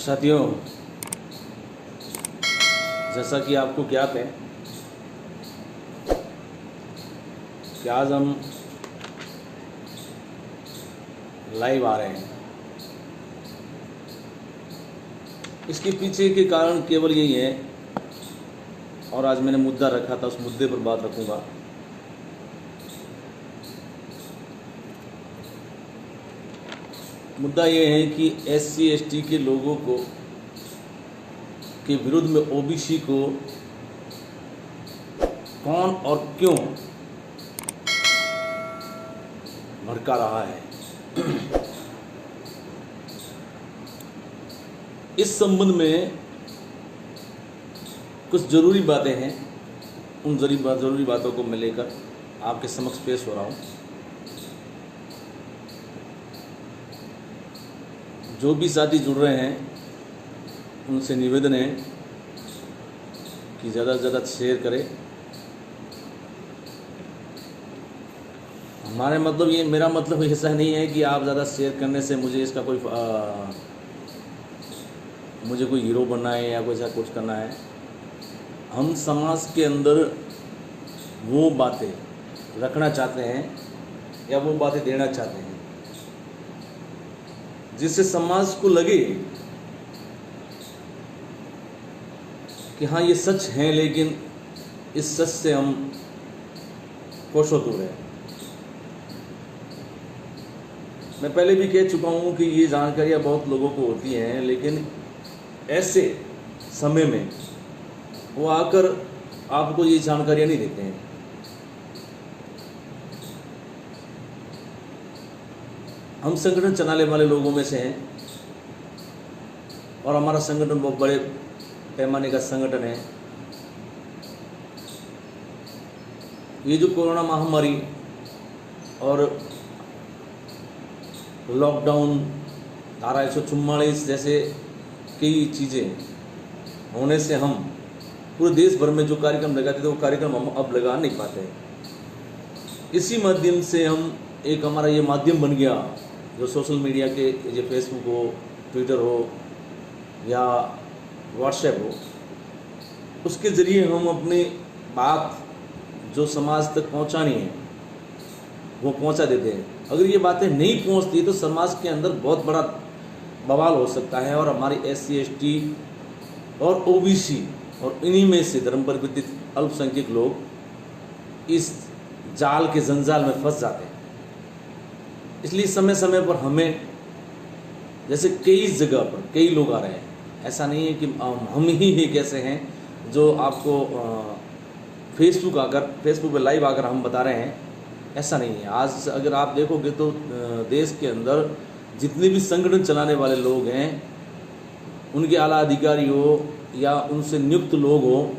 साथियों, जैसा कि आपको ज्ञात है कि आज हम लाइव आ रहे हैं। इसके पीछे के कारण केवल यही है, और आज मैंने मुद्दा रखा था, उस मुद्दे पर बात रखूंगा। मुद्दा ये है कि SC ST के लोगों को के विरुद्ध में OBC को कौन और क्यों भड़का रहा है। इस संबंध में कुछ जरूरी बातें हैं, उन जरूरी बातों को मैं लेकर आपके समक्ष पेश हो रहा हूँ। जो भी साथी जुड़ रहे हैं उनसे निवेदन है कि ज़्यादा से ज़्यादा शेयर करें। मेरा मतलब ऐसा नहीं है कि आप ज़्यादा शेयर करने से मुझे इसका मुझे कोई हीरो बनना है या कोई ऐसा कुछ करना है। हम समाज के अंदर वो बातें रखना चाहते हैं या वो बातें देना चाहते हैं जिससे समाज को लगे कि हाँ ये सच है, लेकिन इस सच से हम कोसों दूर हैं। मैं पहले भी कह चुका हूँ कि ये जानकारियाँ बहुत लोगों को होती हैं, लेकिन ऐसे समय में वो आकर आपको ये जानकारियाँ नहीं देते हैं। हम संगठन चलाने वाले लोगों में से हैं और हमारा संगठन बहुत बड़े पैमाने का संगठन है। ये जो कोरोना महामारी और लॉकडाउन, धारा 144 जैसे कई चीज़ें होने से हम पूरे देश भर में जो कार्यक्रम लगाते थे वो कार्यक्रम हम अब लगा नहीं पाते। इसी माध्यम से हमारा ये माध्यम बन गया, जो सोशल मीडिया के, जो फेसबुक हो, ट्विटर हो या व्हाट्सएप हो, उसके ज़रिए हम अपनी बात जो समाज तक पहुंचानी है वो पहुंचा देते हैं। अगर ये बातें नहीं पहुंचती तो समाज के अंदर बहुत बड़ा बवाल हो सकता है और हमारी SC ST और OBC और इन्हीं में से धर्म परिवर्तित अल्पसंख्यक लोग इस जाल के जंजाल में फंस जाते हैं। इसलिए समय समय पर हमें, जैसे कई जगह पर कई लोग आ रहे हैं, ऐसा नहीं है कि हम ही एक ऐसे हैं जो आपको फेसबुक पे लाइव आकर हम बता रहे हैं, ऐसा नहीं है। आज अगर आप देखोगे तो देश के अंदर जितने भी संगठन चलाने वाले लोग हैं, उनके आला अधिकारी हो या उनसे नियुक्त लोग हो,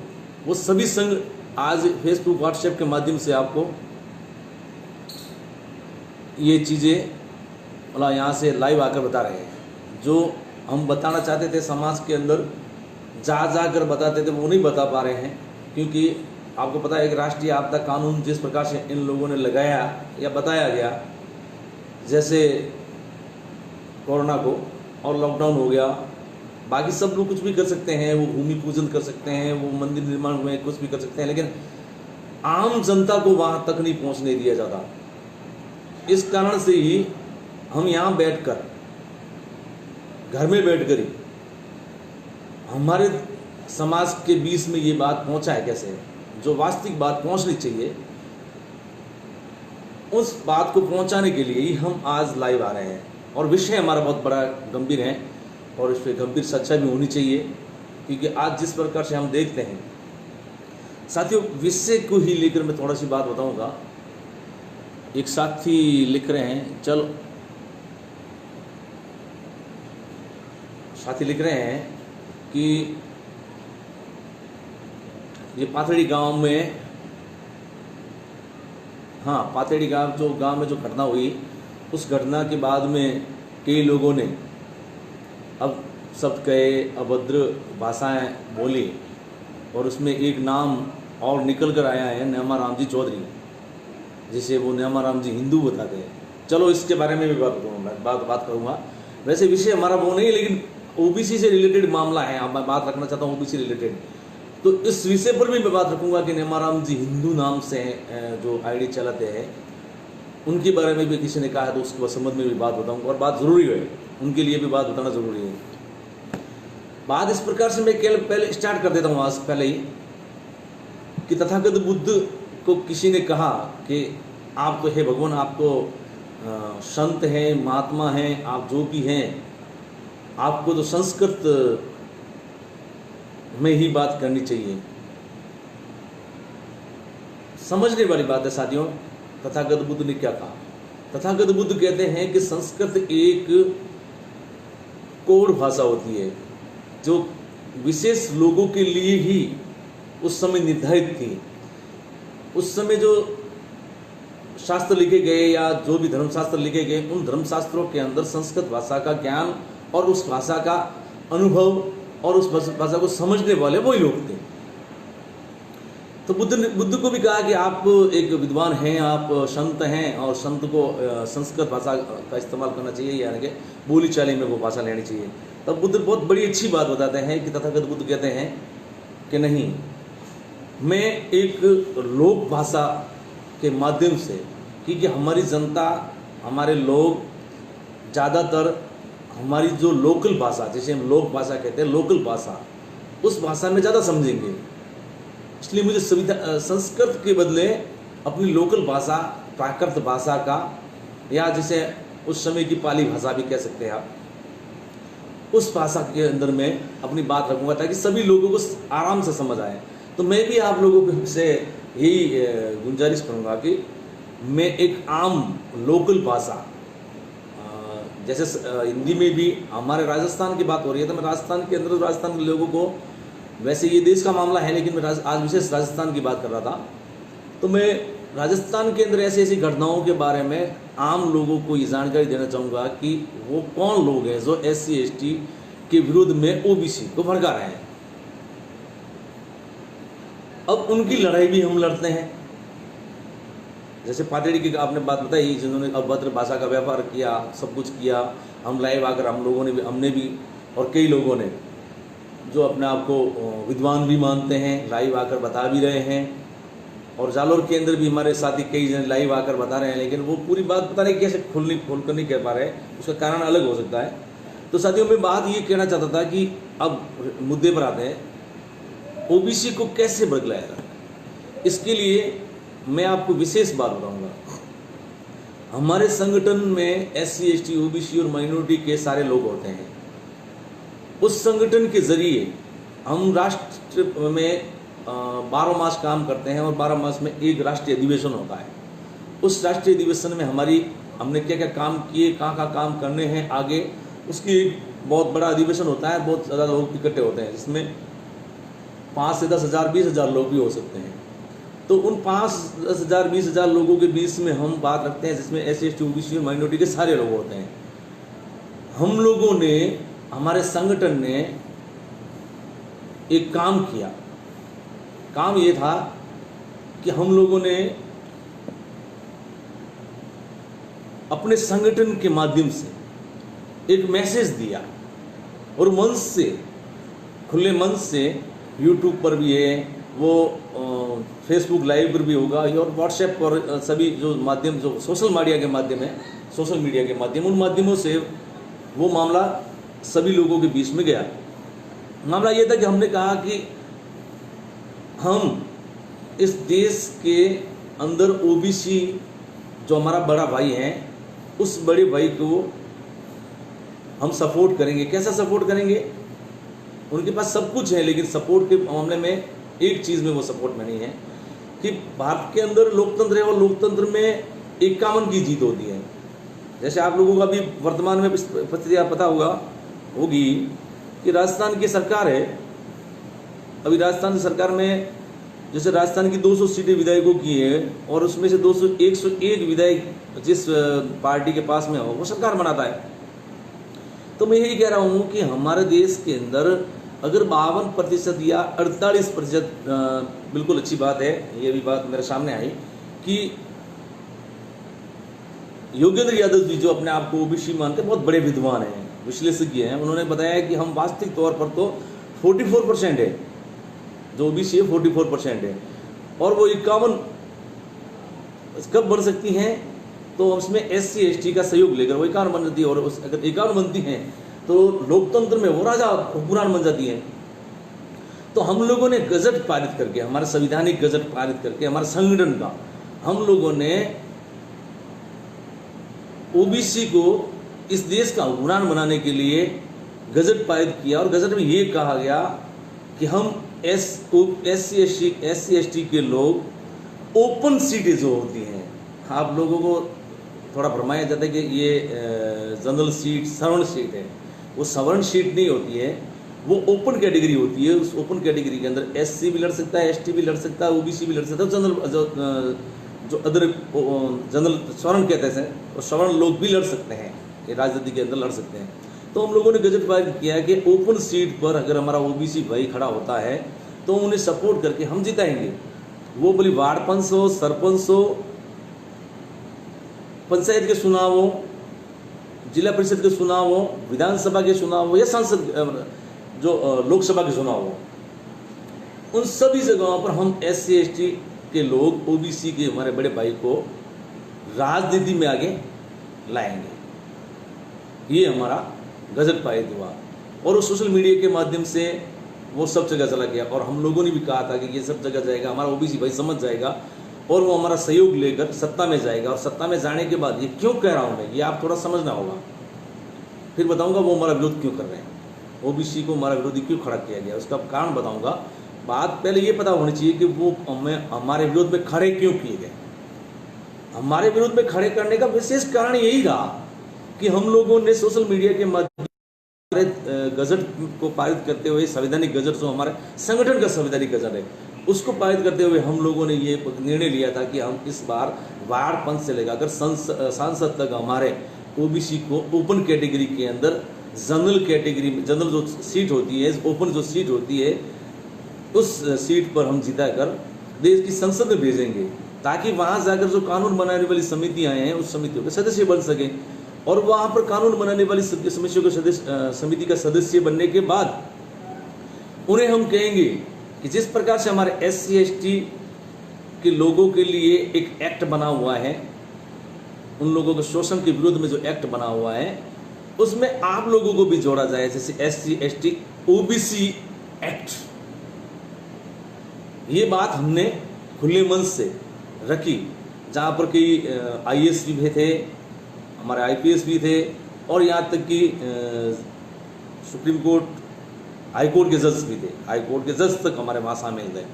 वो सभी संघ आज फेसबुक व्हाट्सएप के माध्यम से आपको ये चीज़ें यहाँ से लाइव आकर बता रहे हैं। जो हम बताना चाहते थे समाज के अंदर जा कर बताते थे, वो नहीं बता पा रहे हैं, क्योंकि आपको पता है कि राष्ट्रीय आपदा कानून जिस प्रकार से इन लोगों ने लगाया या बताया गया, जैसे कोरोना को और लॉकडाउन हो गया, बाकी सब लोग कुछ भी कर सकते हैं, वो भूमि पूजन कर सकते हैं, वो मंदिर निर्माण में कुछ भी कर सकते हैं, लेकिन आम जनता को वहाँ तक नहीं पहुँचने दिया जाता। इस कारण से ही हम यहाँ बैठकर, घर में बैठकर ही हमारे समाज के बीच में ये बात पहुँचा है। कैसे जो वास्तविक बात पहुँचनी चाहिए, उस बात को पहुँचाने के लिए ही हम आज लाइव आ रहे हैं। और विषय हमारा बहुत बड़ा गंभीर है और इस पर गंभीर सच्चाई भी होनी चाहिए, क्योंकि आज जिस प्रकार से हम देखते हैं साथियों, विषय को ही लेकर मैं थोड़ा सी बात बताऊंगा। एक साथी लिख रहे हैं, साथी लिख रहे हैं कि ये पाथड़ी गांव में, हाँ पाथड़ी गांव में जो घटना हुई, उस घटना के बाद में कई लोगों ने अब शब्द कहे, अभद्र भाषाएं बोली, और उसमें एक नाम और निकल कर आया है, न्यामाराम जी चौधरी, जिसे वो न्यामाराम जी हिंदू बताते हैं। चलो इसके बारे में भी बात करूँगा। वैसे विषय हमारा वो नहीं है, लेकिन ओबीसी से रिलेटेड मामला है, मैं बात रखना चाहता हूँ ओबीसी रिलेटेड, तो इस विषय पर भी मैं बात रखूंगा कि नेमाराम जी हिंदू नाम से जो आईडी चलाते हैं, उनके बारे में भी किसी ने कहा है तो उसके संबंध में भी बात बताऊंगा, और बात जरूरी है, उनके लिए भी बात बताना जरूरी है। बात इस प्रकार से मैं पहले स्टार्ट कर देता हूँ आज पहले ही, कि तथागत बुद्ध को किसी ने कहा कि आप तो हे भगवान, आप तो संत हैं, महात्मा हैं, आप जो भी हैं, आपको तो संस्कृत में ही बात करनी चाहिए। समझने वाली बात है साथियों, तथागत बुद्ध ने क्या कहा। तथागत बुद्ध कहते हैं कि संस्कृत एक कोड भाषा होती है जो विशेष लोगों के लिए ही उस समय निर्धारित थी। उस समय जो शास्त्र लिखे गए या जो भी धर्मशास्त्र लिखे गए, उन धर्मशास्त्रों के अंदर संस्कृत भाषा का ज्ञान और उस भाषा का अनुभव और उस भाषा को समझने वाले वही लोग थे। तो बुद्ध को भी कहा कि आप एक विद्वान हैं, आप संत हैं, और संत को संस्कृत भाषा का इस्तेमाल करना चाहिए, यानी कि बोली चाली में वो भाषा लेनी चाहिए। तब बुद्ध बहुत बड़ी अच्छी बात बताते हैं कि तथागत बुद्ध कहते हैं कि नहीं, मैं एक लोक भाषा के माध्यम से, क्योंकि हमारी जनता, हमारे लोग ज़्यादातर हमारी जो लोकल भाषा, जिसे हम लोक भाषा कहते हैं, लोकल भाषा, उस भाषा में ज़्यादा समझेंगे, इसलिए मुझे संस्कृत के बदले अपनी लोकल भाषा, प्राकृत भाषा का, या जिसे उस समय की पाली भाषा भी कह सकते हैं आप, उस भाषा के अंदर मैं अपनी बात रखूंगा ताकि सभी लोगों को आराम से समझ आए। तो मैं भी आप लोगों से यही गुंजारिश करूंगा कि मैं एक आम लोकल भाषा, जैसे हिंदी में भी हमारे राजस्थान की बात हो रही है, तो मैं राजस्थान के अंदर राजस्थान के लोगों को, वैसे ये देश का मामला है लेकिन मैं आज विशेष राजस्थान की बात कर रहा था, तो मैं राजस्थान के अंदर ऐसी ऐसी घटनाओं के बारे में आम लोगों को ये जानकारी देना चाहूँगा कि वो कौन लोग हैं जो SC ST के विरोध में OBC को भड़का रहे हैं। अब उनकी लड़ाई भी हम लड़ते हैं। जैसे पाटेड़ी की आपने बात बताई, जिन्होंने अभद्र भाषा का व्यापार किया, सब कुछ किया, हम लाइव आकर हम लोगों ने भी, हमने भी, और कई लोगों ने जो अपने आप को विद्वान भी मानते हैं, लाइव आकर बता भी रहे हैं, और जालोर के अंदर भी हमारे साथी कई जन लाइव आकर बता रहे हैं, लेकिन वो पूरी बात पता नहीं कैसे खोलकर नहीं कह पा रहे, उसका कारण अलग हो सकता है। तो साथियों, मैं बात ये कहना चाहता था कि अब मुद्दे पर आते हैं, OBC को कैसे बदलाया जाए। इसके लिए मैं आपको विशेष बात बताऊंगा। हमारे संगठन में SC ST OBC और माइनॉरिटी के सारे लोग होते हैं। उस संगठन के जरिए हम राष्ट्र में 12 मास काम करते हैं, और 12 मास में एक राष्ट्रीय अधिवेशन होता है। उस राष्ट्रीय अधिवेशन में हमने क्या क्या काम किए, कहाँ काम करने हैं आगे, उसकी एक बहुत बड़ा अधिवेशन होता है। बहुत ज़्यादा लोग इकट्ठे होते हैं, जिसमें 5 से 10 हज़ार 20 हज़ार लोग भी हो सकते हैं। तो उन 5, 10 हज़ार 20 हज़ार लोगों के बीच में हम बात रखते हैं, जिसमें SC ST OBC और माइनॉरिटी के सारे लोग होते हैं। हम लोगों ने, हमारे संगठन ने एक काम किया। काम ये था कि हम लोगों ने अपने संगठन के माध्यम से एक मैसेज दिया, और मंच से, खुले मंच से, यूट्यूब पर भी है, वो फेसबुक लाइव पर भी होगा, और व्हाट्सएप पर, सभी जो माध्यम, जो सोशल मीडिया के माध्यम है, सोशल मीडिया के माध्यम, उन माध्यमों से वो मामला सभी लोगों के बीच में गया। मामला ये था कि हमने कहा कि हम इस देश के अंदर OBC जो हमारा बड़ा भाई है, उस बड़े भाई को हम सपोर्ट करेंगे। कैसा सपोर्ट करेंगे? उनके पास सब कुछ है, लेकिन सपोर्ट के मामले में एक चीज़ में वो सपोर्ट में नहीं है कि भारत के अंदर लोकतंत्र है, और लोकतंत्र में 51 की जीत होती है। जैसे आप लोगों का भी वर्तमान में परिस्थिति पता होगी कि राजस्थान की सरकार है। अभी राजस्थान की सरकार में जैसे राजस्थान की 200 सीटें विधायकों की है, और उसमें से 101 विधायक जिस पार्टी के पास में हो वो सरकार बनाता है। तो मैं यही कह रहा हूँ कि हमारे देश के अंदर अगर 52% या 48%, बिल्कुल अच्छी बात है, ये भी बात मेरे सामने आई कि योगेंद्र यादव जी जो अपने आप को OBC मानते हैं, बहुत बड़े विद्वान हैं, विश्लेषज्ञ हैं, उन्होंने बताया कि हम वास्तविक तौर पर तो 44% है, जो ओबीसी है 44% है, और वो 51 कब बन सकती हैं, तो उसमें SC ST का सहयोग लेकर वो 51 बन जाती है, और अगर 51 बनती हैं तो लोकतंत्र में वो राजा हुक्मरान बन जाती है। तो हम लोगों ने गजट पारित करके, हमारे संविधानिक गजट पारित करके, हमारे संगठन का, हम लोगों ने ओबीसी को इस देश का हुक्मरान बनाने के लिए गजट पारित किया, और गजट में ये कहा गया कि हम SC ST के लोग ओपन सीटें जो होती हैं, आप लोगों को थोड़ा भरमाया जाता है कि ये जनरल सीट सवर्ण सीट है, वो सवर्ण सीट नहीं होती है, वो ओपन कैटेगरी होती है। उस ओपन कैटेगरी के अंदर SC भी लड़ सकता है, ST भी लड़ सकता है, OBC भी लड़ सकता है, जनरल जो अदर जनरल स्वर्ण कहते हैं, और सवर्ण लोग भी लड़ सकते हैं, ये राजनीति के अंदर लड़ सकते हैं। तो हम लोगों ने गजट पारित किया है कि ओपन सीट पर अगर हमारा OBC भाई खड़ा होता है तो उन्हें सपोर्ट करके हम जिताएंगे। वो बोली वार्ड पंच हो, सरपंच हो, पंचायत के चुनाव हो, जिला परिषद के चुनाव हो, विधानसभा के चुनाव हो, या सांसद जो लोकसभा के चुनाव हो, उन सभी जगहों पर हम SC ST के लोग OBC के हमारे बड़े भाई को राजनीति में आगे लाएंगे। ये हमारा गजट पारित हुआ, और उस सोशल मीडिया के माध्यम से वो सब जगह चला गया, और हम लोगों ने भी कहा था कि ये सब जगह जाएगा, हमारा OBC भाई समझ जाएगा और वो हमारा सहयोग लेकर सत्ता में जाएगा। और सत्ता में जाने के बाद, ये क्यों कह रहा हूँ मैं, ये आप थोड़ा समझना होगा, फिर बताऊंगा वो हमारा विरोध क्यों कर रहे हैं, OBC को हमारा विरोधी क्यों खड़ा किया गया, उसका कारण बताऊंगा। बात पहले ये पता होनी चाहिए कि वो हमारे विरोध में खड़े क्यों किए गए। हमारे विरोध में खड़े करने का विशेष कारण यही रहा कि हम लोगों ने सोशल मीडिया के माध्यम गजट को पारित करते हुए, संवैधानिक गजट जो हमारे संगठन का संवैधानिक गजट है, उसको पारित करते हुए हम लोगों ने ये निर्णय लिया था कि हम इस बार वार्ड पंच से लेकर सांसद तक हमारे OBC को ओपन कैटेगरी के अंदर जनरल कैटेगरी में, जनरल जो सीट होती है, ओपन जो सीट होती है, उस सीट पर हम जिता कर देश की संसद में भेजेंगे, ताकि वहाँ जाकर जो कानून बनाने वाली समितियाँ हैं उस समितियों के सदस्य बन सकें, और वहाँ पर कानून बनाने वाली समितियों के समिति का सदस्य बनने के बाद उन्हें हम कहेंगे कि जिस प्रकार से हमारे SC ST के लोगों के लिए एक एक्ट बना हुआ है, उन लोगों के शोषण के विरोध में जो एक्ट बना हुआ है, उसमें आप लोगों को भी जोड़ा जाए, जैसे SC ST OBC एक्ट। ये बात हमने खुले मन से रखी, जहाँ पर कई IAS भी थे, हमारे IPS भी थे, और यहाँ तक कि सुप्रीम कोर्ट, हाई कोर्ट के जज भी थे, हाई कोर्ट के जज तक हमारे वहाँ शामिल थे।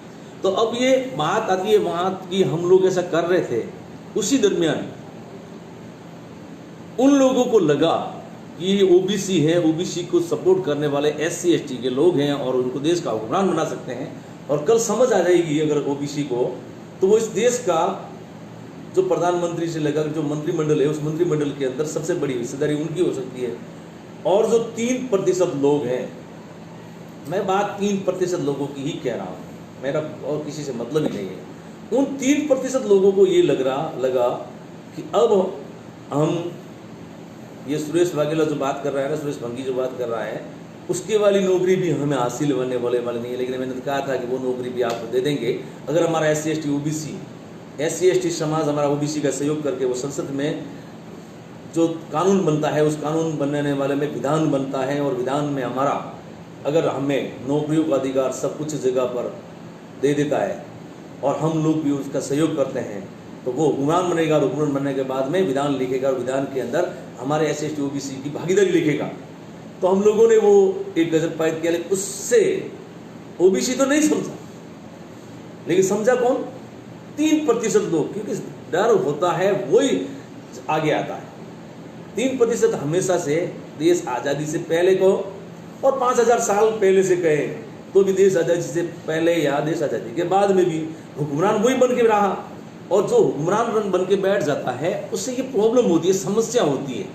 तो अब ये बात आती है वहाँ की, हम लोग ऐसा कर रहे थे, उसी दरमियान उन लोगों को लगा कि ये OBC है, OBC को सपोर्ट करने वाले SC ST के लोग हैं और उनको देश का हुक्मरान बना सकते हैं, और कल समझ आ जाएगी अगर OBC को, तो वो इस देश का जो प्रधानमंत्री से लेकर जो मंत्रिमंडल है, उस मंत्रिमंडल के अंदर सबसे बड़ी हिस्सेदारी उनकी हो सकती है। और जो 3% लोग हैं, मैं बात 3% लोगों की ही कह रहा हूँ, मेरा और किसी से मतलब ही नहीं है। उन 3% लोगों को ये लगा कि अब हम, ये सुरेश वाघेला जो बात कर रहा है ना, सुरेश भंगी जो बात कर रहा है, उसके वाली नौकरी भी हमें हासिल होने वाले नहीं है। लेकिन मैंने कहा था कि वो नौकरी भी आपको दे देंगे अगर हमारा SC ST OBC, SC ST समाज हमारा OBC का सहयोग करके वो संसद में जो कानून बनता है, उस कानून बनने वाले में विधान बनता है, और विधान में हमारा अगर हमें नौकरियों का अधिकार सब कुछ जगह पर दे देता है और हम लोग भी उसका सहयोग करते हैं, तो वो हुक्मरान बनेगा, और हुक्मरान बनने के बाद में विधान लिखेगा, और विधान के अंदर हमारे SC ST OBC की भागीदारी लिखेगा। तो हम लोगों ने वो एक गजट पारित किया, लेकिन उससे OBC तो नहीं समझा, लेकिन समझा कौन? 3% लोग, क्योंकि डर होता है वही आगे आता है। 3% हमेशा से देश आज़ादी से पहले को और 5000 साल पहले से कहे तो भी, देश आज़ादी से पहले या देश आज़ादी के बाद में भी हुक्मरान वही बन के रहा, और जो हुक्मरान बन के बैठ जाता है उससे ये प्रॉब्लम होती है, समस्या होती है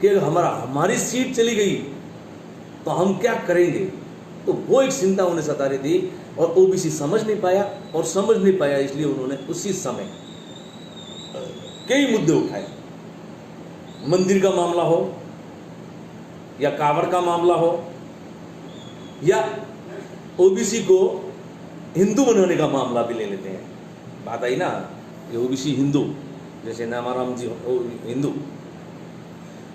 कि हमारी सीट चली गई तो हम क्या करेंगे। तो वो एक चिंता उन्हें सता रही थी, और OBC समझ नहीं पाया, इसलिए उन्होंने उसी समय कई मुद्दे उठाए। मंदिर का मामला हो, या कावड़ का मामला हो, या ओबीसी को हिंदू बनाने का मामला भी ले लेते हैं। बात आई ना कि ओबीसी हिंदू, जैसे नामाराम जी हिंदू,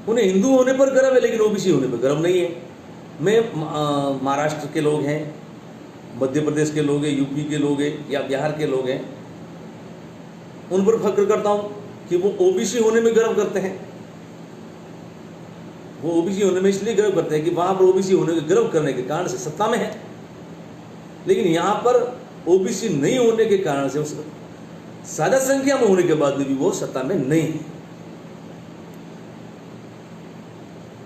उन्हें हिंदू होने पर गर्व है लेकिन ओबीसी होने पर गर्व नहीं है। मैं महाराष्ट्र के लोग हैं, मध्य प्रदेश के लोग हैं, यूपी के लोग हैं या बिहार के लोग हैं, उन पर फक्र करता हूं कि वो ओबीसी होने में गर्व करते हैं। वो ओबीसी होने में इसलिए गर्व करते हैं कि वहां पर ओबीसी होने के गर्व करने के कारण से सत्ता में है, लेकिन यहां पर ओबीसी नहीं होने के कारण से, ज्यादा संख्या में होने के बाद भी वो सत्ता में नहीं है।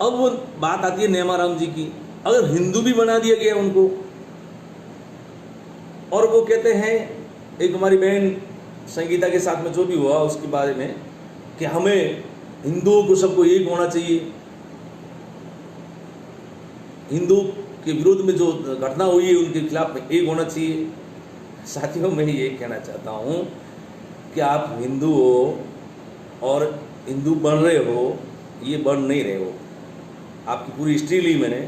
अब वो बात आती है नेमाराम जी की। अगर हिंदू भी बना दिया गया उनको, और वो कहते हैं, एक हमारी बहन संगीता के साथ में जो भी हुआ उसके बारे में, कि हमें हिंदुओं को सबको एक होना चाहिए, हिंदू के विरोध में जो घटना हुई है उनके खिलाफ में एक होना चाहिए। साथियों, मैं ये कहना चाहता हूं कि आप हिंदू हो और हिंदू बन रहे हो, ये बन नहीं रहे हो। आपकी पूरी हिस्ट्री ली मैंने,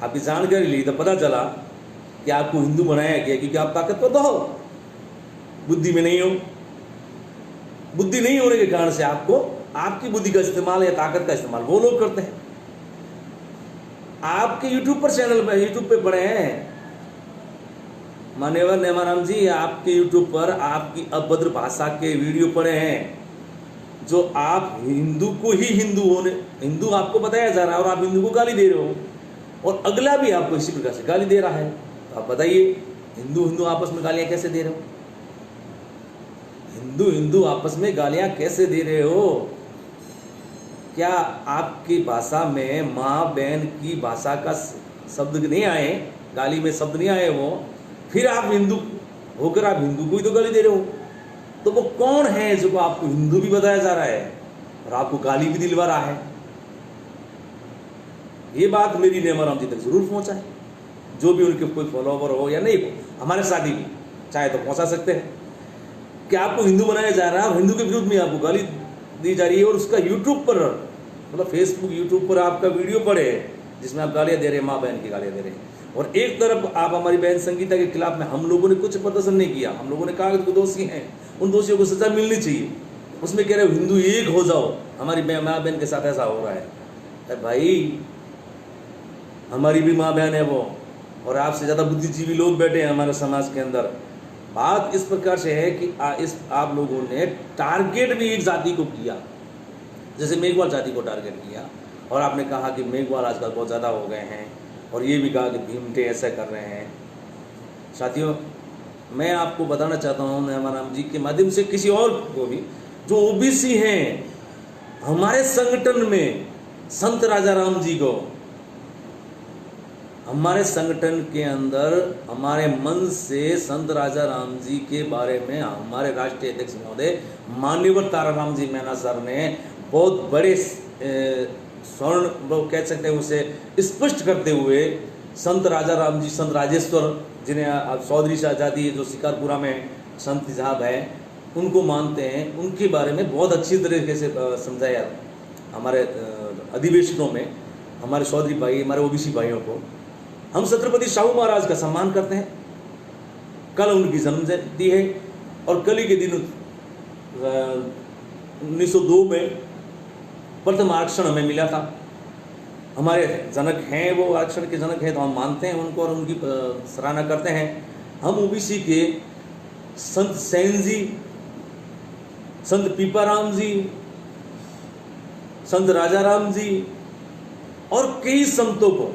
आपकी जानकारी ली, तो पता चला कि आपको हिंदू बनाया गया क्योंकि आप ताकतवर तो हो, बुद्धि में नहीं हो। बुद्धि नहीं होने के कारण से आपको, आपकी बुद्धि का इस्तेमाल या ताकत का इस्तेमाल वो लोग करते हैं। आपके यूट्यूब पर चैनल पर, यूट्यूब पे पड़े हैं मान्यवर नेमाराम जी, आपके यूट्यूब पर आपकी अभद्र भाषा के वीडियो पड़े हैं, जो आप हिंदू को ही हिंदू आपको बताया जा रहा है और आप हिंदू को गाली दे रहे हो, और अगला भी आपको इसी प्रकार से गाली दे रहा है। तो आप बताइए, हिंदू आपस में गालियां कैसे दे रहे हो? हिंदू आपस में गालियां कैसे दे रहे हो? क्या आपकी भाषा में माँ बहन की भाषा का शब्द नहीं आए, गाली में शब्द नहीं आए वो, फिर आप हिंदू होकर आप हिंदू को ही तो गाली दे रहे हो? तो वो कौन है जो आपको हिंदू भी बताया जा रहा है और आपको गाली भी दिलवा रहा है? ये बात मेरी नेमाराम जी तक जरूर पहुंचाए, जो भी उनके कोई फॉलोवर हो या नहीं हो, हमारे साथी भी चाहे तो पहुंचा सकते हैं कि आपको हिंदू बनाया जा रहा है और हिंदू के विरुद्ध में आपको गाली दी जा रही है, और उसका यूट्यूब पर, मतलब फेसबुक यूट्यूब पर आपका वीडियो पड़े जिसमें आप गालियां दे रहे हैं, माँ बहन की गालियां दे रहे हैं। और एक तरफ आप हमारी बहन संगीता के खिलाफ में, हम लोगों ने कुछ प्रदर्शन नहीं किया, हम लोगों ने कहा कि दोषी हैं, उन दोषियों को सजा मिलनी चाहिए। उसमें कह रहे हो हिंदू एक हो जाओ, हमारी माँ बहन के साथ ऐसा हो रहा है। अरे भाई, हमारी भी माँ बहन है वो, और आपसे ज़्यादा बुद्धिजीवी लोग बैठे हैं हमारे समाज के अंदर। बात इस प्रकार से है कि आप लोगों ने टारगेट भी एक जाति को किया, जैसे मेघवाल जाति को टारगेट किया, और आपने कहा कि मेघवाल आजकल बहुत ज़्यादा हो गए हैं, और ये भी कहा कि भीमटे ऐसा कर रहे हैं। साथियों, मैं आपको बताना चाहता हूँ नेमाराम जी के माध्यम से, किसी और को भी, जो ओबीसी हैं हमारे संगठन में, संत राजाराम जी को, हमारे संगठन के अंदर हमारे मन से संत राजाराम जी के बारे में हमारे राष्ट्रीय अध्यक्ष महोदय मान्यवर ताराराम जी मीणा सर ने बहुत बड़े स्वर्ण, वो कह सकते हैं उसे स्पष्ट करते हुए, संत राजाराम जी, संत राजेश्वर जिन्हें चौधरी शाहजादी जो शिकारपुरा में संत साहब है, उनको मानते हैं, उनके बारे में बहुत अच्छी तरीके से समझाया हमारे अधिवेशनों में। हमारे चौधरी भाई, हमारे ओबीसी भाइयों को हम छत्रपति शाहू महाराज का सम्मान करते हैं। कल उनकी जन्म जयंती है, और कल ही के दिन 1902 में प्रथम आरक्षण हमें मिला था। हमारे जनक हैं, वो आरक्षण के जनक हैं, तो हम मानते हैं उनको और उनकी सराहना करते हैं। हम ओबीसी के संत सेन जी, संत पीपाराम जी, संत राजाराम जी और कई संतों को,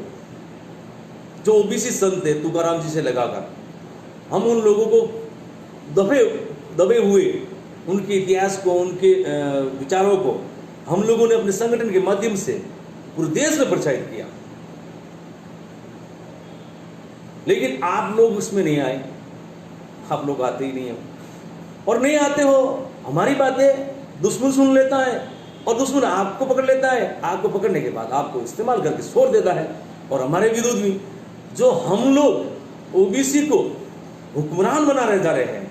जो ओबीसी संत है तुकाराम जी से लगाकर, हम उन लोगों को दबे हुए उनके इतिहास को, उनके विचारों को हम लोगों ने अपने संगठन के माध्यम से पूरे देश में प्रचारित किया। लेकिन आप लोग उसमें नहीं आए, आप लोग आते ही नहीं हो, और नहीं आते हो, हमारी बातें दुश्मन सुन लेता है, और दुश्मन आपको पकड़ लेता है। आपको पकड़ने के बाद आपको इस्तेमाल करके छोड़ देता है, और हमारे विरोध में जो हम लोग ओबीसी को हुक्मरान बना रहे जा रहे हैं,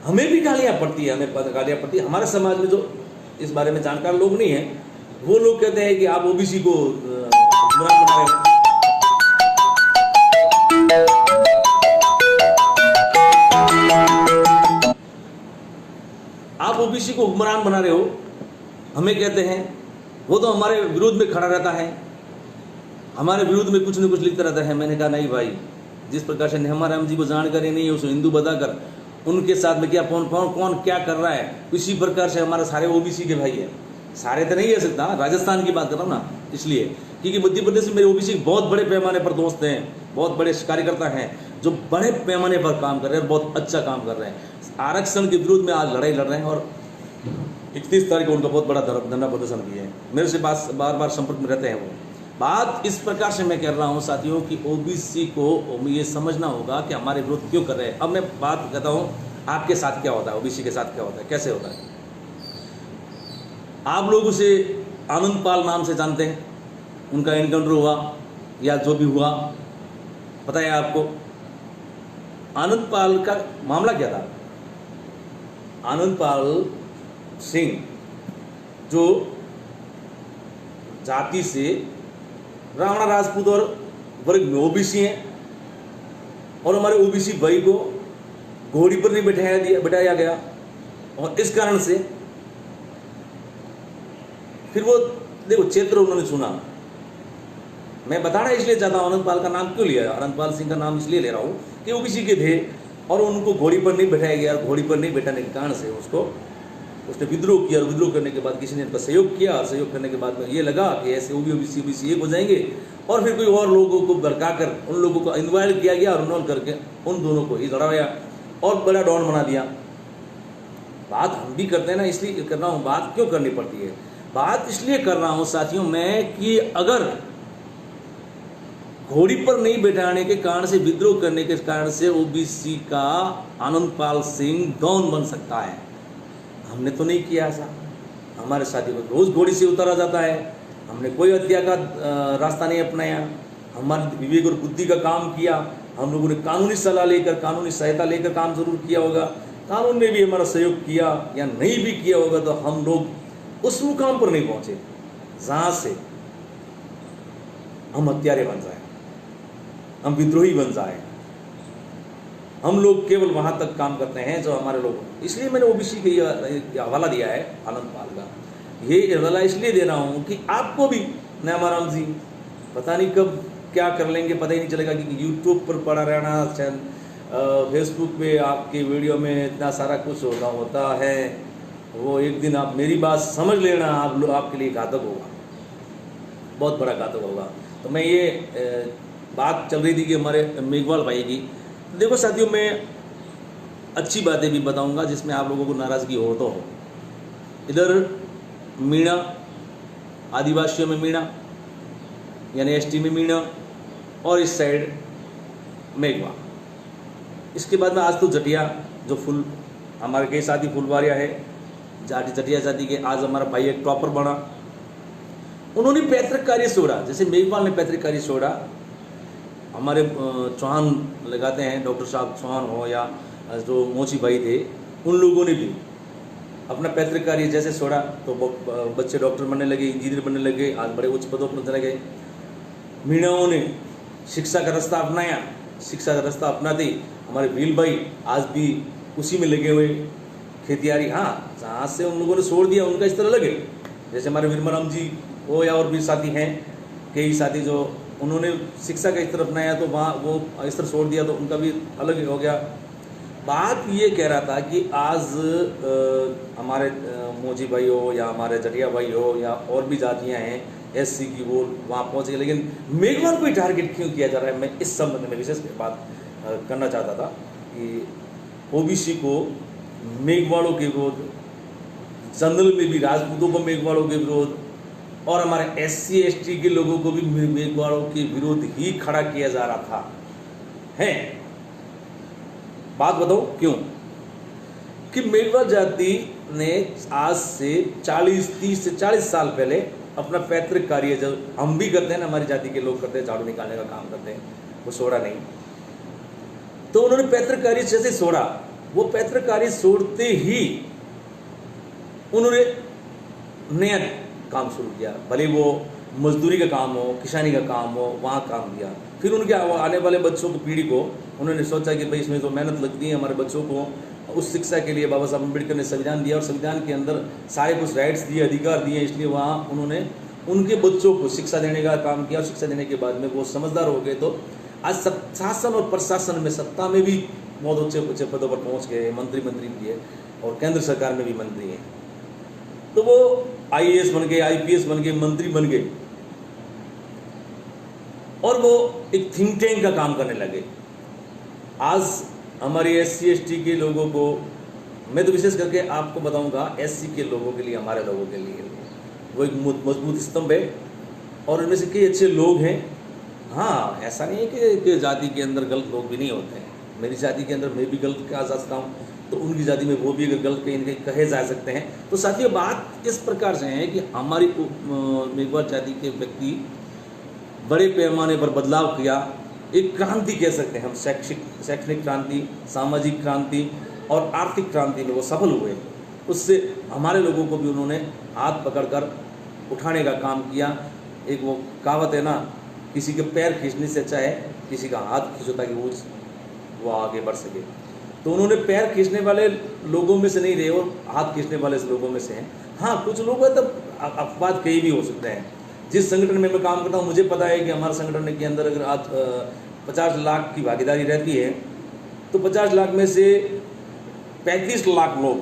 हमें भी गालियां पड़ती है, हमें गालियां पड़ती है। हमारे समाज में जो इस बारे में जानकार लोग नहीं है, वो लोग कहते हैं कि आप ओबीसी को हुक्मरान बना रहे हो। आप ओबीसी को हुक्मरान बना रहे हो, हमें कहते हैं वो तो हमारे विरोध में खड़ा रहता है, हमारे विरोध में कुछ न कुछ लिखता रहता है। मैंने कहा नहीं भाई, जिस प्रकार से नेहमा राम जी को जानकारी नहीं है उसे हिंदू बताकर उनके साथ में क्या कौन क्या कर रहा है, इसी प्रकार से हमारे सारे ओबीसी के भाई है। सारे तो नहीं कह सकता, राजस्थान की बात कर रहा हूँ ना, इसलिए क्योंकि मध्य प्रदेश में मेरे ओबीसी बहुत बड़े पैमाने पर दोस्त हैं, बहुत बड़े कार्यकर्ता हैं जो बड़े पैमाने पर काम कर रहे हैं, बहुत अच्छा काम कर रहे हैं। आरक्षण के विरोध में आज लड़ाई लड़ रहे हैं और 31 तारीख को उनका बहुत बड़ा धरना प्रदर्शन भी है। मेरे से बार बार संपर्क में रहते हैं वो। बात इस प्रकार से मैं कह रहा हूँ साथियों कि ओबीसी को ये समझना होगा कि हमारे विरोध क्यों कर रहे हैं। अब मैं बात कहता हूँ आपके साथ क्या होता है, ओबीसी के साथ क्या होता है, कैसे होता है। आप लोग उसे आनंद पाल नाम से जानते हैं, उनका एनकाउंटर हुआ या जो भी हुआ पता है आपको। आनंद पाल का मामला क्या था? आनंद पाल सिंह जो जाति से राणा राजपूत और वर्ग में ओबीसी हैं, और हमारे ओबीसी भाई को घोड़ी पर नहीं बैठाया गया, और इस कारण से फिर वो देखो क्षेत्र उन्होंने चुना। मैं बताना इसलिए चाहता हूँ, आनंद पाल का नाम क्यों लिया, आनंद पाल सिंह का नाम इसलिए ले रहा हूँ कि ओबीसी के थे और उनको घोड़ी पर नहीं बैठाया गया। घोड़ी पर नहीं बैठाने के कारण से उसने विद्रोह किया, और विद्रोह करने के बाद किसी ने इनका सहयोग किया, और सहयोग करने के बाद में ये लगा कि ऐसे ओबीसी एक हो जाएंगे, और फिर कोई और लोगों को भड़काकर उन लोगों को इन्वाइट किया गया और उन्होंने करके उन दोनों को ही लड़ाया और बड़ा डॉन बना दिया। बात हम भी करते हैं ना, इसलिए कर रहा हूँ। बात क्यों करनी पड़ती है? बात इसलिए कर रहा हूँ साथियों मैं कि अगर घोड़ी पर नहीं बैठाने के कारण से, विद्रोह करने के कारण से ओबीसी का आनंद पाल सिंह डॉन बन सकता है, हमने तो नहीं किया ऐसा। हमारे साथियों को रोज घोड़ी से उतारा जाता है, हमने कोई हत्या का रास्ता नहीं अपनाया, हमारे विवेक और बुद्धि का काम किया। हम लोगों ने कानूनी सलाह लेकर, कानूनी सहायता लेकर काम जरूर किया होगा, कानून ने भी हमारा सहयोग किया या नहीं भी किया होगा, तो हम लोग उस मुकाम पर नहीं पहुंचे जहां से हम हत्यारे बन जाए, हम विद्रोही बन जाए। हम लोग केवल वहां तक काम करते हैं जो हमारे लोग। इसलिए मैंने ओबीसी के हवाला दिया है आनंद पाल का। ये हवाला इसलिए दे रहा हूं कि आपको भी नेहमा राम जी पता नहीं कब क्या कर लेंगे, पता ही नहीं चलेगा, क्योंकि यूट्यूब पर पड़ा रहना, फेसबुक पे आपके वीडियो में इतना सारा कुछ होता है, वो एक दिन आप मेरी बात समझ लेना, आपके लिए घातक होगा, बहुत बड़ा घातक होगा। तो मैं ये बात चल रही थी कि हमारे मेघवाल भाई की। देखो साथियों, मैं अच्छी बातें भी बताऊंगा जिसमें आप लोगों को नाराज़गी हो तो हो। इधर मीणा, आदिवासियों में मीणा यानी एसटी में मीणा, और इस साइड मेघवा। इसके बाद में आज तो जटिया, जो फुल हमारे कई साथी फुलवारिया है, जटिया जाति के आज हमारा भाई एक टॉपर बना। उन्होंने पैतृक कार्य छोड़ा, जैसे मेघवाल ने पैतृक कार्य छोड़ा, हमारे चौहान लगाते हैं, डॉक्टर साहब चौहान हो या जो मोची भाई थे, उन लोगों ने भी अपना पैतृक कार्य जैसे छोड़ा तो बच्चे डॉक्टर बनने लगे, इंजीनियर बनने लगे, आज बड़े उच्च पदों पर चले गए। मीणाओं ने शिक्षा का रास्ता अपनाया, शिक्षा का रास्ता अपनाते हमारे भील भाई आज भी उसी में लगे हुए, खेतियारी। हाँ, जहाँ से उन लोगों ने छोड़ दिया उनका इस तरह लगे, जैसे हमारे वीरमराम जी हो या और भी साथी हैं, कई साथी जो उन्होंने शिक्षा का इस तरफ अपनाया तो वहाँ वो इस तरह छोड़ दिया तो उनका भी अलग हो गया। बात ये कह रहा था कि आज हमारे मोजी भाई हो या हमारे जटिया भाई हो या और भी जातियाँ हैं एससी की, वो वहाँ पहुँच गए, लेकिन मेघवाल को ही टारगेट क्यों किया जा रहा है, मैं इस संबंध में विशेष बात करना चाहता था कि ओबीसी को मेघवालों के विरोध, जनरल में भी राजपूतों को मेघवालों के विरोध, और हमारे एससी एसटी के लोगों को भी मेघवालों के विरोध ही खड़ा किया जा रहा था। है बात बताओ क्यों? कि मेघवाल जाति ने आज से 30 से 40 साल पहले अपना पैतृक कार्य, जब हम भी करते हैं ना, हमारी जाति के लोग करते हैं, झाड़ू निकालने का काम करते हैं, वो छोड़ा नहीं। तो उन्होंने पैतृक कार्य जैसे छोड़ा, वो पैतृक कार्य छोड़ते ही उन्होंने नया काम शुरू किया। भले वो मजदूरी का काम हो, किसानी का काम हो, वहाँ काम किया। फिर उनके आने वाले बच्चों की पीढ़ी को उन्होंने सोचा कि भाई इसमें तो मेहनत लगती है, हमारे बच्चों को उस शिक्षा के लिए बाबा साहब अम्बेडकर ने संविधान दिया और संविधान के अंदर सारे कुछ राइट्स दिए, अधिकार दिए, इसलिए वहाँ उन्होंने उनके बच्चों को शिक्षा देने का काम किया। और शिक्षा देने के बाद में वो समझदार हो गए, तो आज शासन और प्रशासन में, सत्ता में भी बहुत ऊंचे ऊंचे पदों पर पहुँच गए, मंत्री भी है और केंद्र सरकार में भी मंत्री हैं। तो वो IAS बन गए, IPS बन गए, मंत्री बन गए और वो एक थिंक टैंक का काम करने लगे। आज हमारे SC ST के लोगों को, मैं तो विशेष करके आपको बताऊंगा, SC के लोगों के लिए, हमारे लोगों के लिए वो एक मजबूत स्तंभ है और उनमें से कई अच्छे लोग हैं। हाँ, ऐसा नहीं है कि जाति के अंदर गलत लोग भी नहीं होते हैं। मेरी जाति के अंदर मैं भी गलत कहा जा सकता हूँ, तो उनकी जाति में वो भी अगर गलत कहीं कहीं कहे जा सकते हैं। तो साथियों, बात इस प्रकार से है कि हमारी मेघवाल जाति के व्यक्ति बड़े पैमाने पर बदलाव किया, एक क्रांति कह सकते हैं हम, शैक्षणिक क्रांति, सामाजिक क्रांति और आर्थिक क्रांति में वो सफल हुए। उससे हमारे लोगों को भी उन्होंने हाथ पकड़कर उठाने का काम किया। एक वो कहावत है ना, किसी के पैर खींचने से अच्छा है किसी का हाथ खींचो ताकि वो आगे बढ़ सके। तो उन्होंने पैर खींचने वाले लोगों में से नहीं रहे और हाथ खींचने वाले लोगों में से हैं। हाँ, कुछ लोग हैं, तब अपवाद कहीं भी हो सकते हैं। जिस संगठन में मैं काम करता हूँ, मुझे पता है कि हमारे संगठन के अंदर अगर आज 50 लाख की भागीदारी रहती है, तो 50 लाख में से 35 लाख लोग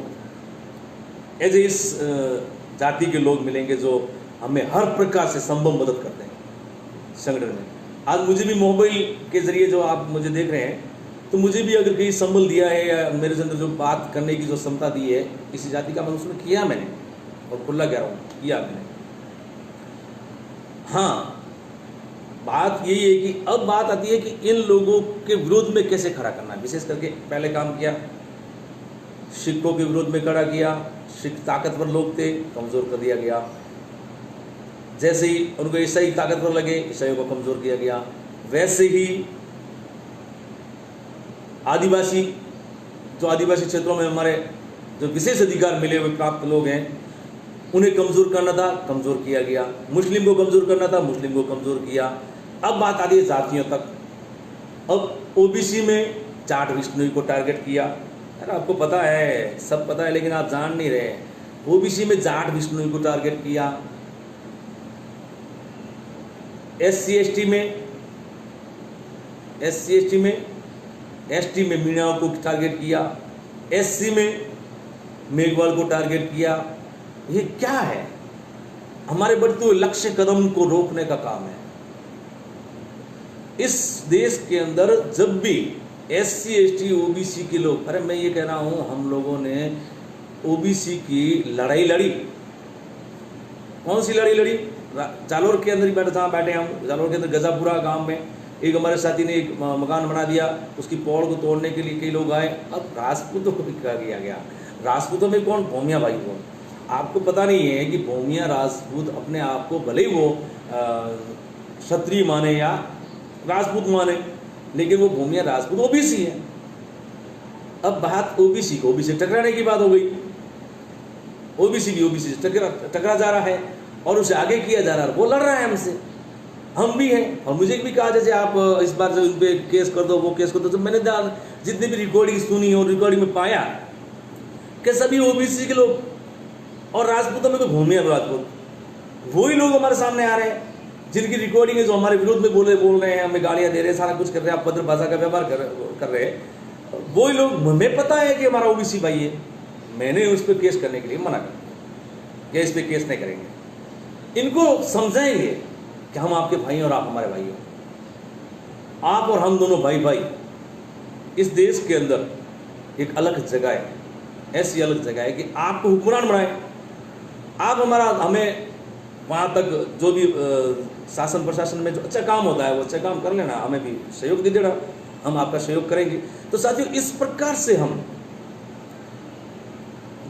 ऐसे इस जाति के लोग मिलेंगे जो हमें हर प्रकार से संभव मदद करते हैं संगठन में। आज मुझे भी मोबाइल के जरिए जो आप मुझे देख रहे हैं, तो मुझे भी अगर कहीं संबल दिया है या मेरे अंदर जो बात करने की जो क्षमता दी है किसी जाति का, मैं उसमें किया, मैंने, और खुला कह रहा हूँ, किया मैंने। हाँ, बात यही है कि अब बात आती है कि इन लोगों के विरोध में कैसे खड़ा करना है। विशेष करके पहले काम किया, सिखों के विरोध में खड़ा किया। सिख ताकतवर लोग थे, कमजोर कर दिया गया। जैसे ही उनको ईसाई ताकतवर लगे, ईसाइयों को कमजोर किया गया। वैसे ही आदिवासी, जो आदिवासी क्षेत्रों में हमारे जो विशेष अधिकार मिले हुए प्राप्त लोग हैं, उन्हें कमजोर करना था, कमजोर किया गया। मुस्लिम को कमजोर करना था, मुस्लिम को कमजोर किया। अब बात आती है जातियों तक। अब OBC में जाट बिश्नोई को टारगेट किया। अरे आपको पता है, सब पता है, लेकिन आप जान नहीं रहे। OBC में जाट बिश्नोई को टारगेट किया। SC ST में ST में मीणाओं को टारगेट किया। SC में मेघवाल को टारगेट किया। ये क्या है? हमारे बढ़ते हुए लक्ष्य कदम को रोकने का काम है। इस देश के अंदर जब भी SC ST OBC के लोग, अरे मैं ये कह रहा हूं, हम लोगों ने OBC की लड़ाई लड़ी। कौन सी लड़ाई लड़ी? जालोर के अंदर ही जहाँ बैठे हम, जालोर के अंदर गजापुरा गांव में एक हमारे साथी ने एक मकान बना दिया, उसकी पौड़ को तोड़ने के लिए कई लोग आए। अब राजपूतों को भी कहा गया। राजपूतों में कौन? भौमिया भाई को। आपको पता नहीं है कि भौमिया राजपूत अपने आप को भले ही वो क्षत्रिय माने या राजपूत माने, लेकिन वो भौमिया राजपूत OBC है। अब बात OBC को OBC टकराने की बात हो गई। OBC भी OBC से टकरा जा रहा है और उसे आगे किया जा रहा है। वो लड़ रहा है हमसे, हम भी हैं। और मुझे भी कहा जैसे आप इस बार जो उन पर केस कर दो, वो केस कर दो। तो मैंने जितनी भी रिकॉर्डिंग सुनी और रिकॉर्डिंग में पाया कि सभी OBC के लोग और राजपूतों में कोई भूमिया राजपूत, वही लोग हमारे सामने आ रहे हैं जिनकी रिकॉर्डिंग है, जो हमारे विरोध में बोल रहे हैं, हमें गालियां दे रहे हैं, सारा कुछ कर रहे हैं, आप भद्र भाषा का व्यवहार कर रहे हैं। वही लोग, हमें पता है कि हमारा OBC भाई है, मैंने उस पर केस करने के लिए मना कर दिया, इस पर केस नहीं करेंगे। इनको समझाएंगे कि हम आपके भाई और आप हमारे भाई हो। आप और हम दोनों भाई भाई। इस देश के अंदर एक अलग जगह है, ऐसी अलग जगह है कि आपको हुक्मरान बनाए। आप हमें वहाँ तक जो भी शासन प्रशासन में जो अच्छा काम होता है वो अच्छा काम कर लेना, हमें भी सहयोग दे देना, हम आपका सहयोग करेंगे। तो साथियों, इस प्रकार से हम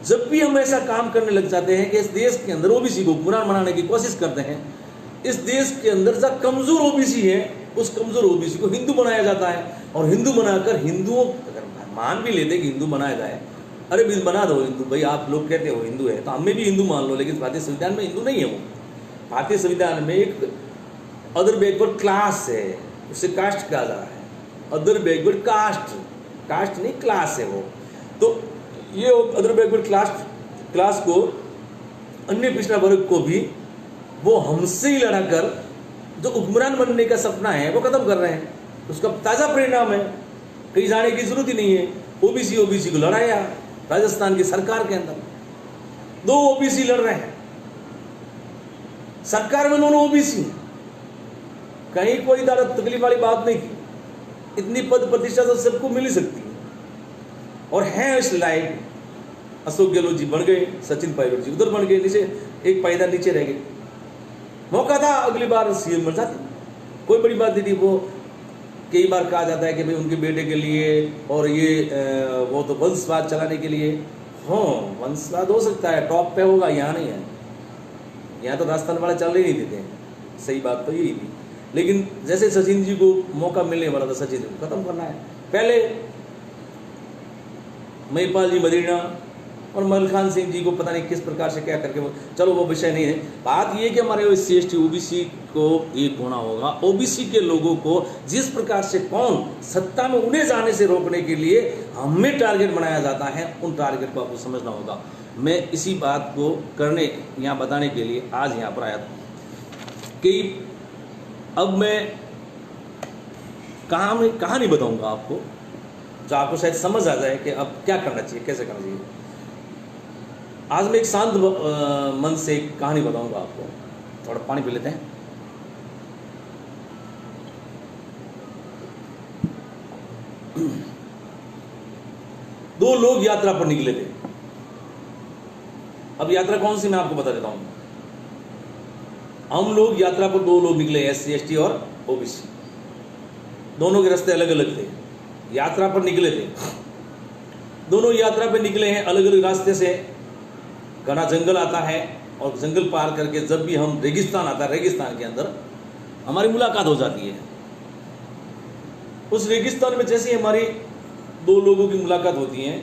जब भी हम ऐसा काम करने लग जाते हैं कि इस देश के अंदर OBC को हुक्मरान बनाने की कोशिश करते हैं, इस देश के अंदर जो कमजोर OBC है, उस कमजोर OBC को हिंदू बनाया जाता है। और हिंदू बनाकर, हिंदुओं अगर मान भी लेते कि हिंदू बनाया जाए, अरे बना दो हिंदू भाई, आप लोग कहते हो हिंदू है तो हमें भी हिंदू मान लो, लेकिन भारतीय संविधान में हिंदू नहीं है। वो भारतीय संविधान में एक अदर बैकवर्ड क्लास है, उसे कास्ट कहा जा रहा है, अदर बैकवर्ड कास्ट, कास्ट नहीं क्लास है वो। तो ये अदर बैकवर्ड क्लास को, अन्य पिछड़ा वर्ग को भी वो हमसे ही लड़ाकर जो हुक्मरान बनने का सपना है वो खत्म कर रहे हैं। उसका ताजा परिणाम है, कहीं जाने की जरूरत ही नहीं है। ओबीसी को लड़ाया राजस्थान की सरकार के अंदर, 2 ओबीसी लड़ रहे हैं सरकार में, दोनों ओबीसी। कहीं कोई ज्यादा तकलीफ वाली बात नहीं थी, इतनी पद प्रतिष्ठा तो सबको मिल ही सकती है। और हैं इस लायक, अशोक गहलोत जी बन गए, सचिन पायलट जी उधर बन गए, नीचे एक पायदान नीचे रह गए। मौका था अगली बार सीएम बन जाते, कोई बड़ी बात नहीं थी। वो कई बार कहा जाता है कि भाई उनके बेटे के लिए और ये वो तो वंशवाद चलाने के लिए। हाँ, वंशवाद हो सकता है, टॉप पे होगा, यहाँ नहीं है। यहाँ तो राजस्थान वाले चल ही नहीं देते, सही बात तो यही थी। लेकिन जैसे सचिन जी को मौका मिलने वाला था, सचिन जी को खत्म करना है। पहले महिपाल जी मदीना और मलखान सिंह जी को पता नहीं किस प्रकार से क्या करके, चलो वो विषय नहीं है। बात ये कि हमारे SC ST OBC को एक होना होगा। OBC के लोगों को जिस प्रकार से कौन सत्ता में उन्हें जाने से रोकने के लिए हमें टारगेट बनाया जाता है, उन टारगेट को आपको समझना होगा। मैं इसी बात को करने, यहाँ बताने के लिए आज यहाँ पर आया था कि अब मैं कहानी बताऊंगा आपको, जो आपको शायद समझ आ जाए कि अब क्या करना चाहिए, कैसे करना चाहिए। आज मैं एक शांत मन से एक कहानी बताऊंगा आपको। थोड़ा पानी पी लेते हैं। दो लोग यात्रा पर निकले थे। अब यात्रा कौन सी मैं आपको बता देता हूं। हम लोग यात्रा पर 2 लोग निकले, SC ST और OBC। दोनों के रास्ते अलग अलग थे, यात्रा पर निकले थे। दोनों यात्रा पर निकले हैं अलग अलग रास्ते से। घना जंगल आता है और जंगल पार करके जब भी हम रेगिस्तान आता है, रेगिस्तान के अंदर हमारी मुलाकात हो जाती है। उस रेगिस्तान में जैसे हमारी 2 लोगों की मुलाकात होती है,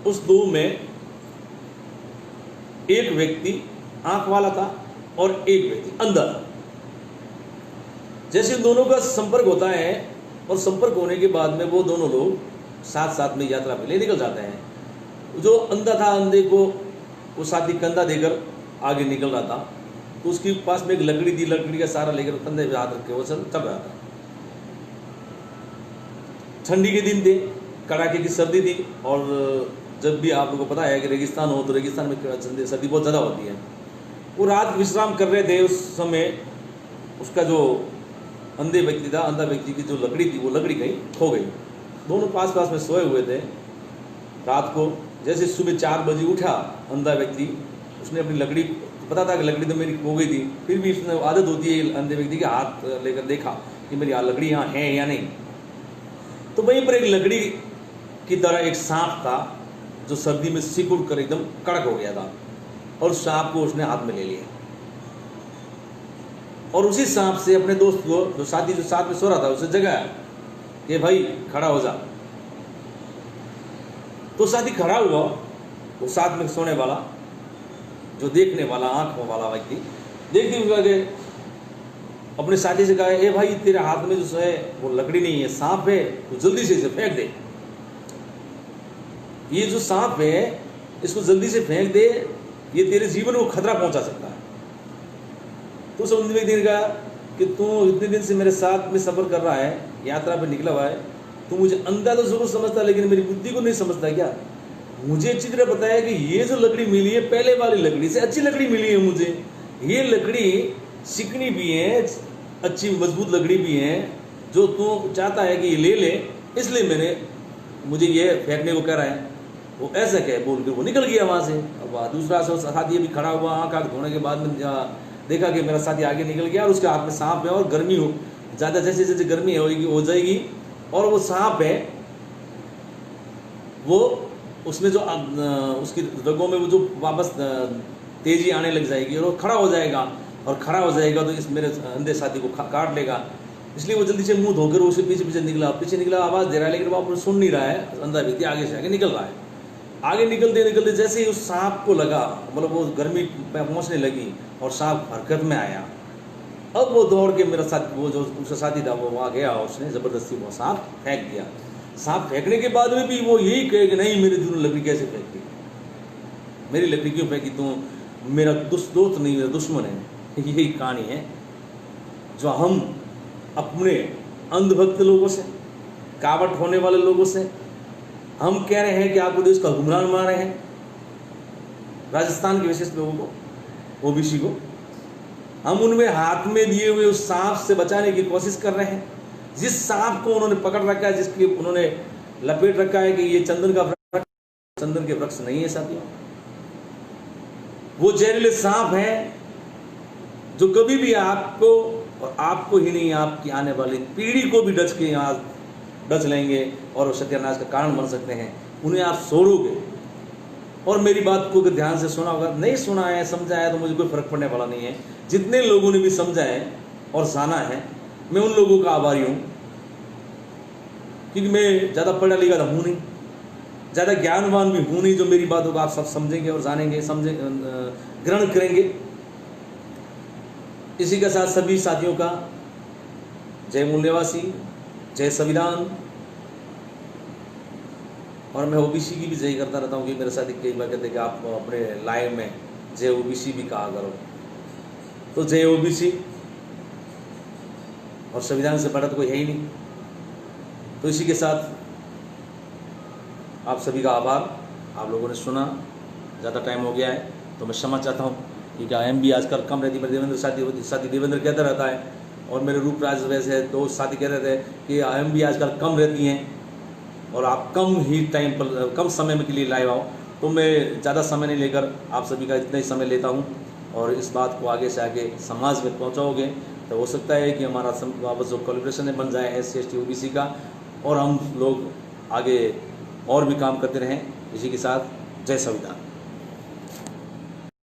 उस 2 में एक व्यक्ति आंख वाला था और एक व्यक्ति अंधा था। जैसे दोनों का संपर्क होता है और संपर्क होने के बाद में वो दोनों लोग साथ साथ में यात्रा पे ले निकल जाते हैं। जो अंधा था, अंधे को वो साथी कंधा देकर आगे निकल रहा था, तो उसके पास में एक लकड़ी थी, लकड़ी का सहारा लेकर कंधे पे हाथ रख के वो चल रहा था। ठंडी के दिन थे, कड़ाके की सर्दी थी, और जब भी आप लोगों को पता है कि रेगिस्तान हो तो रेगिस्तान में सर्दी बहुत ज़्यादा होती है। वो रात विश्राम कर रहे थे। उस समय उसका जो अंधे व्यक्ति था, अंधा व्यक्ति की जो लकड़ी थी वो लकड़ी कहीं खो गई। दोनों पास पास में सोए हुए थे। रात को जैसे सुबह 4 बजे उठा अंधा व्यक्ति, उसने अपनी लकड़ी, पता था कि लकड़ी तो मेरी खो गई थी, फिर भी उसने आदत होती है अंधे व्यक्ति के हाथ लेकर देखा कि मेरी लकड़ी यहाँ है या नहीं। तो वहीं पर एक लकड़ी की तरह एक सांप था जो सर्दी में सिकुड़ कर एकदम कड़क हो गया था, और उस सांप को उसने हाथ में ले लिया और उसी सांप से अपने दोस्त को, जो साथी जो साथ में सो रहा था, उसे जगाया कि भाई खड़ा हो जा। तो साथी खड़ा हुआ। वो साथ में सोने वाला, जो देखने वाला, आंखों वाला व्यक्ति देखते हुए अपने साथी से कहा, ए भाई तेरे हाथ में जो है वो लकड़ी नहीं है, सांप है, तो जल्दी से इसे फेंक दे। ये जो सांप है इसको जल्दी से फेंक दे, ये तेरे जीवन को खतरा पहुंचा सकता है। तो उस अंधे व्यक्ति ने कहा कि तू इतने दिन से मेरे साथ में सफर कर रहा है, यात्रा पर निकला हुआ है, तू मुझे अंधा तो जरूर समझता, लेकिन मेरी बुद्धि को नहीं समझता क्या? मुझे अच्छी तरह पता है कि ये जो लकड़ी मिली है पहले वाली लकड़ी से अच्छी लकड़ी मिली है मुझे। ये लकड़ी चिकनी भी है, अच्छी मजबूत लकड़ी भी है, जो तू चाहता है कि ये ले ले, इसलिए मुझे ये फेंकने को कह रहा है। वो ऐसा क्या है बोल के वो निकल गया वहाँ से। अब दूसरा साथी भी खड़ा हुआ, आँख धोने के बाद में देखा कि मेरा साथी आगे निकल गया और उसके हाथ में सांप है और गर्मी हो ज़्यादा, जैसे जैसे गर्मी हो जाएगी और वो सांप है वो उसमें जो उसकी रगों में वो जो वापस तेजी आने लग जाएगी और वो खड़ा हो जाएगा, और खड़ा हो जाएगा तो इस मेरे अंधे साथी को काट लेगा। इसलिए वो जल्दी से मुंह धोकर उसके पीछे पीछे निकला, आवाज़ दे रहा है, लेकिन वो सुन नहीं रहा है। अंधा व्यक्ति आगे से आगे निकल रहा है। आगे निकलते निकलते जैसे ही उस सांप को लगा, मतलब वो गर्मी पहुंचने लगी और सांप हरकत में आया। अब वो दौड़ के मेरा साथ, वो जो उसका साथी था वो वहाँ गया, उसने ज़बरदस्ती वो सांप फेंक दिया। सांप फेंकने के बाद में भी वो यही कहे कि नहीं मेरी तूने लकड़ी कैसे फेंक दी, मेरी लकड़ी क्यों फेंकी, तू मेरा दोस्त नहीं, मेरा दुश्मन है। यही कहानी है जो हम अपने अंधभक्त लोगों से, कावट होने वाले लोगों से हम कह रहे हैं कि आपको देश का हुक्मरान बना रहे हैं, राजस्थान के विशेष लोगों को, ओबीसी को। हम उनमें हाथ में दिए हुए उस सांप से बचाने की कोशिश कर रहे हैं, जिस सांप को उन्होंने पकड़ रखा है, जिसके उन्होंने लपेट रखा है कि ये चंदन का वृक्ष, चंदन के वृक्ष नहीं है साथियों, वो जहरीले सांप हैं जो कभी भी आपको, और आपको ही नहीं आपकी आने वाली पीढ़ी को भी डच लेंगे और सत्यानाश का कारण बन सकते हैं। उन्हें आप छोड़ोगे। और मेरी बात को अगर ध्यान से सुना होगा, नहीं सुना है, समझा है, तो मुझे कोई फर्क पड़ने वाला नहीं है। जितने लोगों ने भी समझा है और जाना है, मैं उन लोगों का आभारी हूँ, क्योंकि मैं ज़्यादा पढ़ा लिखा तो हूँ नहीं, ज़्यादा ज्ञानवान भी हूँ नहीं, जो मेरी बातों को आप सब समझेंगे और जानेंगे, ग्रहण करेंगे। इसी के साथ सभी साथियों का जय मूल्यवासी, जय संविधान। और मैं ओबीसी की भी जय करता रहता हूँ कि मेरे साथी कई बार कहते हैं कि आप अपने लाइव में जय ओबीसी भी कहा करो, तो जय ओबीसी। और संविधान से बड़ा तो कोई है ही नहीं। तो इसी के साथ आप सभी का आभार। आप लोगों ने सुना, ज़्यादा टाइम हो गया है तो मैं क्षमा चाहता हूँ कि क्या एम भी आजकल कम रहती, मेरे देवेंद्र साथी देवेंद्र कहता रहता है, और मेरे रूपराज वैसे दोस्त साथी कहते थे कि एम भी आजकल कम रहती हैं और आप कम ही टाइम पर, कम समय में के लिए लाइव आओ। तो मैं ज़्यादा समय नहीं लेकर आप सभी का इतना ही समय लेता हूँ, और इस बात को आगे से आगे समाज में पहुँचाओगे तो हो सकता है कि हमारा वापस जो कोलिब्रेशन बन जाए SC/ST OBC का, और हम लोग आगे और भी काम करते रहें। इसी के साथ जय संविधान।